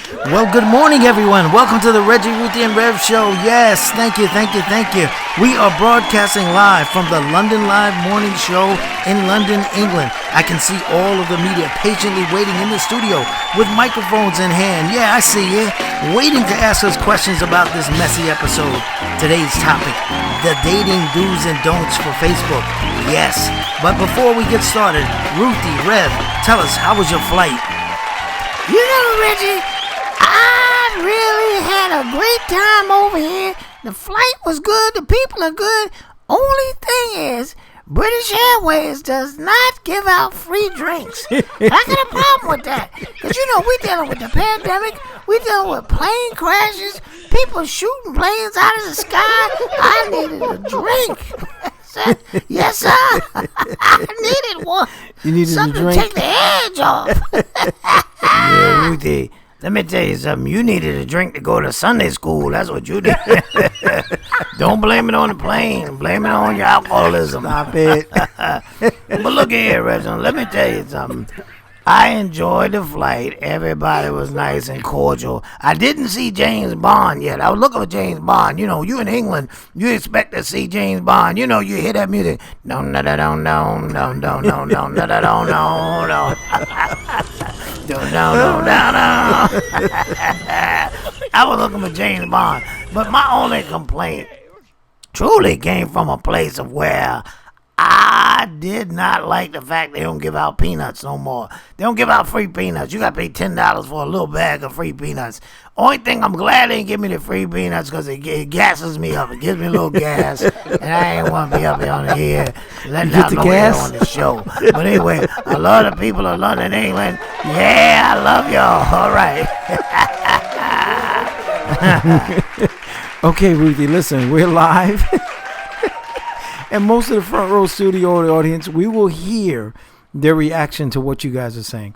Well, good morning, everyone. Welcome to the Reggie, Ruthie, and Rev Show. Yes, thank you. We are broadcasting live from the London Live Morning Show in London, England. I can see all of the media patiently waiting in the studio with microphones in hand. Yeah, I see you. Waiting to ask us questions about this messy episode. Today's topic, the dating do's and don'ts for Facebook. Yes, but before we get started, Ruthie, Rev, tell us, how was your flight? You know, Reggie, I really had a great time over here. The flight was good. The people are good. Only thing is, British Airways does not give out free drinks. I got a problem with that. Because, you know, we're dealing with the pandemic. We're dealing with plane crashes. People shooting planes out of the sky. I needed a drink. Yes, sir. I needed one. You needed something a drink? to take the edge off. Yeah, Ruthie, let me tell you something. You needed a drink to go to Sunday school. That's what you did. Don't blame it on the plane. Blame it on your alcoholism. Stop it. But look here, Reginald. Let me tell you something. I enjoyed the flight. Everybody was nice and cordial. I didn't see James Bond yet. I was looking for James Bond. You know, you in England, you expect to see James Bond. You know, you hear that music. No. I was looking for James Bond. But my only complaint truly came from a place of where I did not like the fact they don't give out peanuts no more. They don't give out free peanuts. You got to pay $10 for a little bag of free peanuts. Only thing, I'm glad they didn't give me the free peanuts because it gasses me up. It gives me a little gas. And I ain't want to be up here on the air letting out no air on the show. But anyway, I love the people of London, England. Yeah, I love y'all. All right. Okay, Ruthie, listen, we're live. And most of the front row studio audience, we will hear their reaction to what you guys are saying.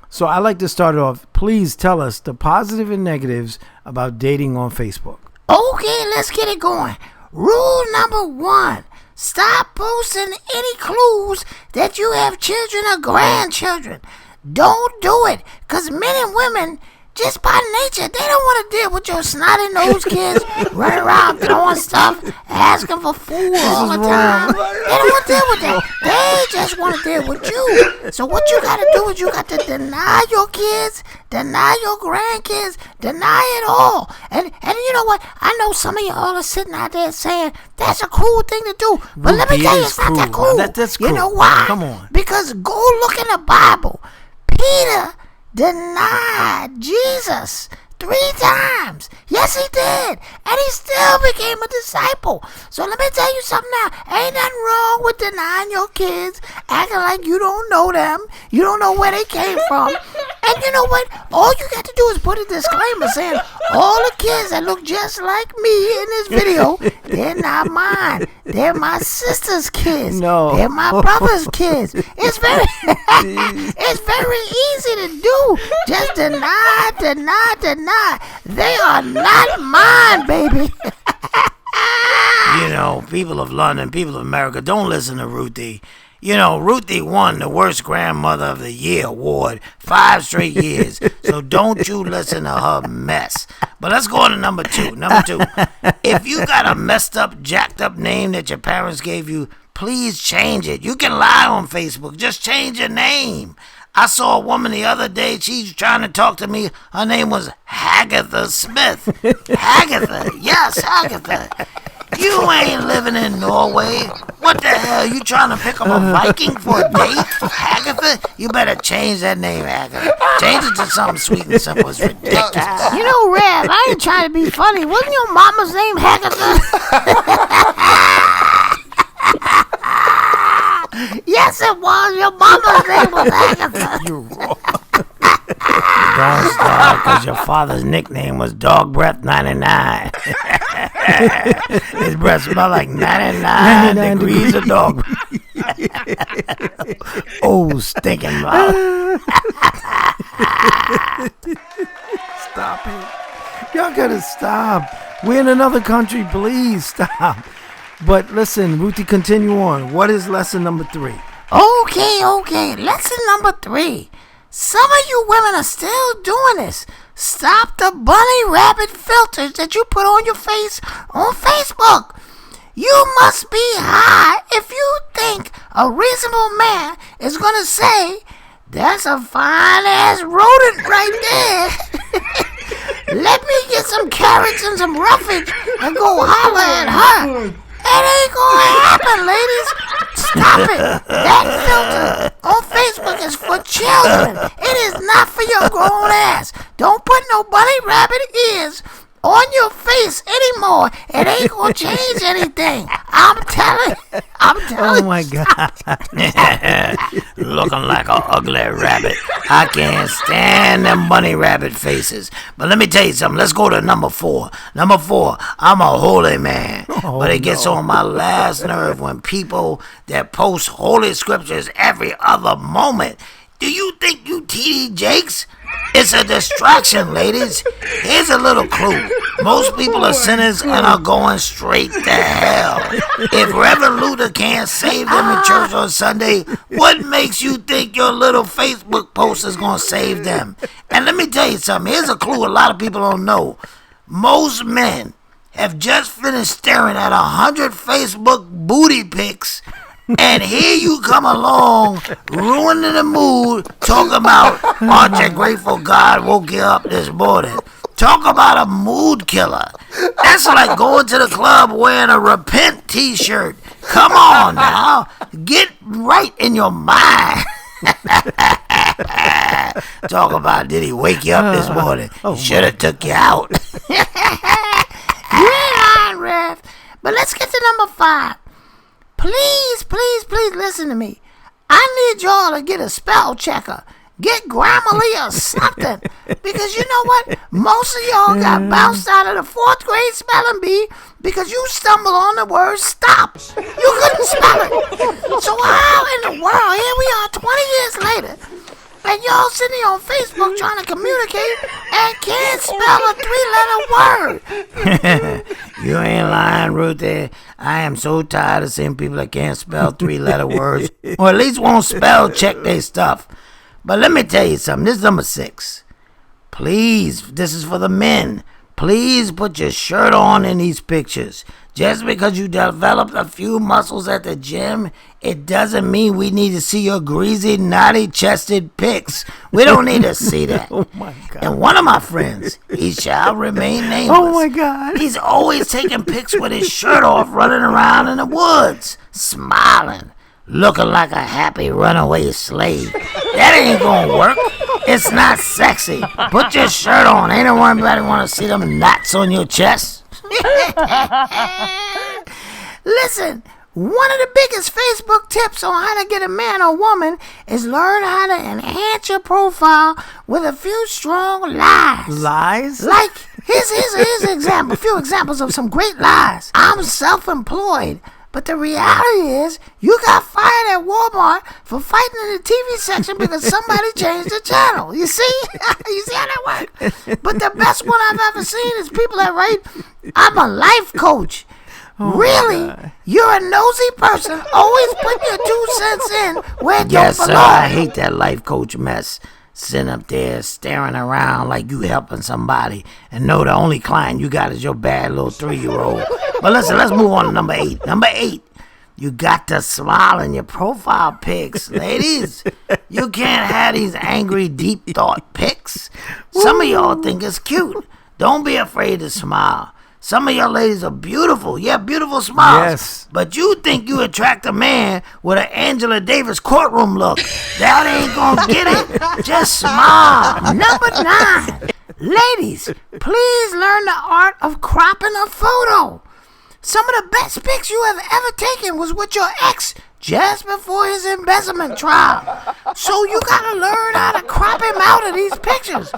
So I like to start it off. Please tell us the positive and negatives about dating on Facebook. Okay, let's get it going. Rule number 1. Stop posting any clues that you have children or grandchildren. Don't do it, because men and women, just by nature, they don't want to deal with your snotty-nosed kids running around throwing stuff, asking for food all the time. They don't want to deal with that. They just want to deal with you. So what you got to do is you got to deny your kids, deny your grandkids, deny it all. And you know what? I know some of y'all are sitting out there saying, that's a cool thing to do. But let me tell you, it's not that cool. That's cool. You know why? Come on. Because go look in the Bible. Peter denied Jesus 3 times. Yes, he did. And he still became a disciple. So let me tell you something now. Ain't nothing wrong with denying your kids, acting like you don't know them. You don't know where they came from. And you know what? All you got to do is put a disclaimer saying, all the kids that look just like me in this video, they're not mine. They're my sister's kids. No. They're my brother's kids. It's very easy to do. Just deny. They are not mine, baby. You know, people of London, people of America, don't listen to Ruthie. You know, Ruthie won the Worst Grandmother of the Year award 5 straight years. So don't you listen to her mess. But let's go on to number 2. Number 2, if you got a messed up, jacked up name that your parents gave you, please change it. You can lie on Facebook. Just change your name. I saw a woman the other day. She's trying to talk to me. Her name was Hagatha Smith. Hagatha. Yes, Hagatha. You ain't living in Norway. What the hell? You trying to pick up a Viking for a date? Hagatha? You better change that name, Hagatha. Change it to something sweet and simple. It's ridiculous. You know, Rev, I ain't trying to be funny. Wasn't your mama's name Hagatha? Yes, it was. Your mama's name was Agatha. You're wrong. Don't start, because your father's nickname was Dog Breath 99. His breath smelled like 99 degrees of dog breath. Oh, stinking mouth. Stop it. Y'all gotta stop. We're in another country. Please stop. But listen, Ruthie, continue on. What is lesson number 3? Okay. Lesson number 3. Some of you women are still doing this. Stop the bunny rabbit filters that you put on your face on Facebook. You must be high if you think a reasonable man is going to say, that's a fine-ass rodent right there. Let me get some carrots and some roughage and go holler at her. It ain't gonna happen, ladies. Stop it. That filter on Facebook is for children. It is not for your grown ass. Don't put no bunny rabbit ears on your face anymore. It ain't gonna change anything. I'm telling you. Oh my God. Looking like an ugly rabbit. I can't stand them bunny rabbit faces. But let me tell you something. Let's go to number 4. Number 4, I'm a holy man. But it gets on my last nerve when people that post holy scriptures every other moment. Do you think you TD Jakes? It's a distraction, ladies. Here's a little clue. Most people are sinners and are going straight to hell. If Reverend Luther can't save them in church on Sunday, what makes you think your little Facebook post is going to save them? And let me tell you something. Here's a clue a lot of people don't know. Most men have just finished staring at 100 Facebook booty pics, and here you come along, ruining the mood, talking about, aren't you grateful God woke you up this morning? Talk about a mood killer. That's like going to the club wearing a Repent t-shirt. Come on now. Get right in your mind. Talk about, did he wake you up this morning? Should have took you out. You ain't lying, Rev. But let's get to number 5. Please, please, please listen to me. I need y'all to get a spell checker. Get Grammarly or something. Because you know what? Most of y'all got bounced out of the 4th grade spelling bee because you stumbled on the word stop. You couldn't spell it. So how in the world, here we are 20 years later, and y'all sitting here on Facebook trying to communicate and can't spell a 3-letter word. You ain't lying, Ruthie. I am so tired of seeing people that can't spell 3-letter words, or at least won't spell check their stuff. But let me tell you something. This is number 6. Please, this is for the men. Please put your shirt on in these pictures. Just because you developed a few muscles at the gym, it doesn't mean we need to see your greasy, naughty-chested pics. We don't need to see that. Oh my God. And one of my friends, he shall remain nameless. Oh my God. He's always taking pics with his shirt off, running around in the woods, smiling, looking like a happy runaway slave. That ain't gonna work. It's not sexy. Put your shirt on. Ain't nobody want to see them knots on your chest. Listen, one of the biggest Facebook tips on how to get a man or woman is learn how to enhance your profile with a few strong lies. Lies? Like, here's a few examples of some great lies. I'm self-employed. But the reality is, you got fired at Walmart for fighting in the TV section because somebody changed the channel. You see? You see how that works? But the best one I've ever seen is people that write, I'm a life coach. Really? You're a nosy person. Always put your 2 cents in where it Yes, don't sir. belong. I hate that life coach mess. Sitting up there staring around like you helping somebody and know the only client you got is your bad little 3-year-old. But listen, let's move on to number 8. Number 8, you got to smile in your profile pics, ladies. You can't have these angry, deep thought pics. Some of y'all think it's cute. Don't be afraid to smile. Some of y'all ladies are beautiful. Yeah, beautiful smiles. Yes. But you think you attract a man with an Angela Davis courtroom look. That ain't gonna get it. Just smile. Number 9. Ladies, please learn the art of cropping a photo. Some of the best pics you have ever taken was with your ex just before his embezzlement trial. So you gotta learn how to crop him out of these pictures.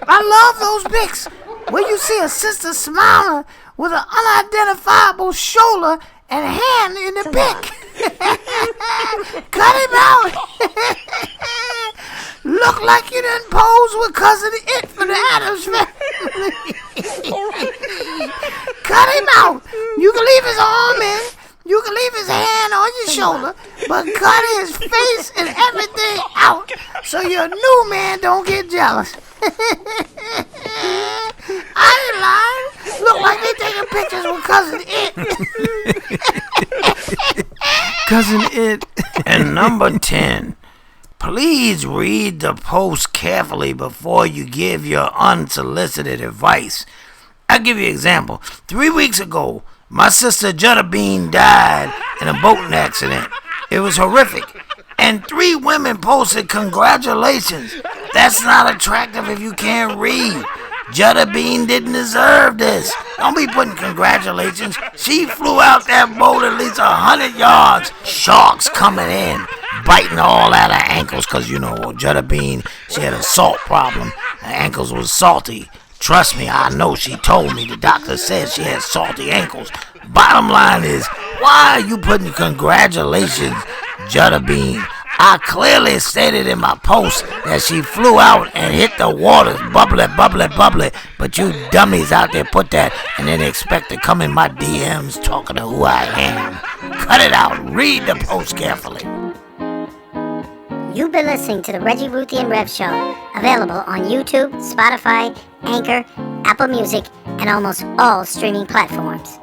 I love those pics where you see a sister smiling with an unidentifiable shoulder and hand in the pic. Cut him out. Look like you done pose with Cousin It from the Addams Family. Cut him out. You can leave his arm in. You You can leave his hand on your shoulder, but cut his face and everything out so your new man don't get jealous. I ain't lying. Look like they taking pictures with Cousin It. Cousin It. And number 10, please read the post carefully before you give your unsolicited advice. I'll give you an example. 3 weeks ago, my sister Jutta Bean died in a boating accident. It was horrific. And 3 women posted congratulations. That's not attractive if you can't read. Jutta Bean didn't deserve this. Don't be putting congratulations. She flew out that boat at least 100 yards. Sharks coming in, biting all out her ankles, because, Jutta Bean, she had a salt problem. Her ankles was salty. Trust me, I know, she told me. The doctor said she had salty ankles. Bottom line is, why are you putting congratulations, Jutta Bean? I clearly stated in my post that she flew out and hit the water, bubbly, bubbly, bubbly. But you dummies out there put that and then expect to come in my DMs talking to who I am. Cut it out. Read the post carefully. You've been listening to the Reggie, Ruthie, and Rev Show, available on YouTube, Spotify, Anchor, Apple Music, and almost all streaming platforms.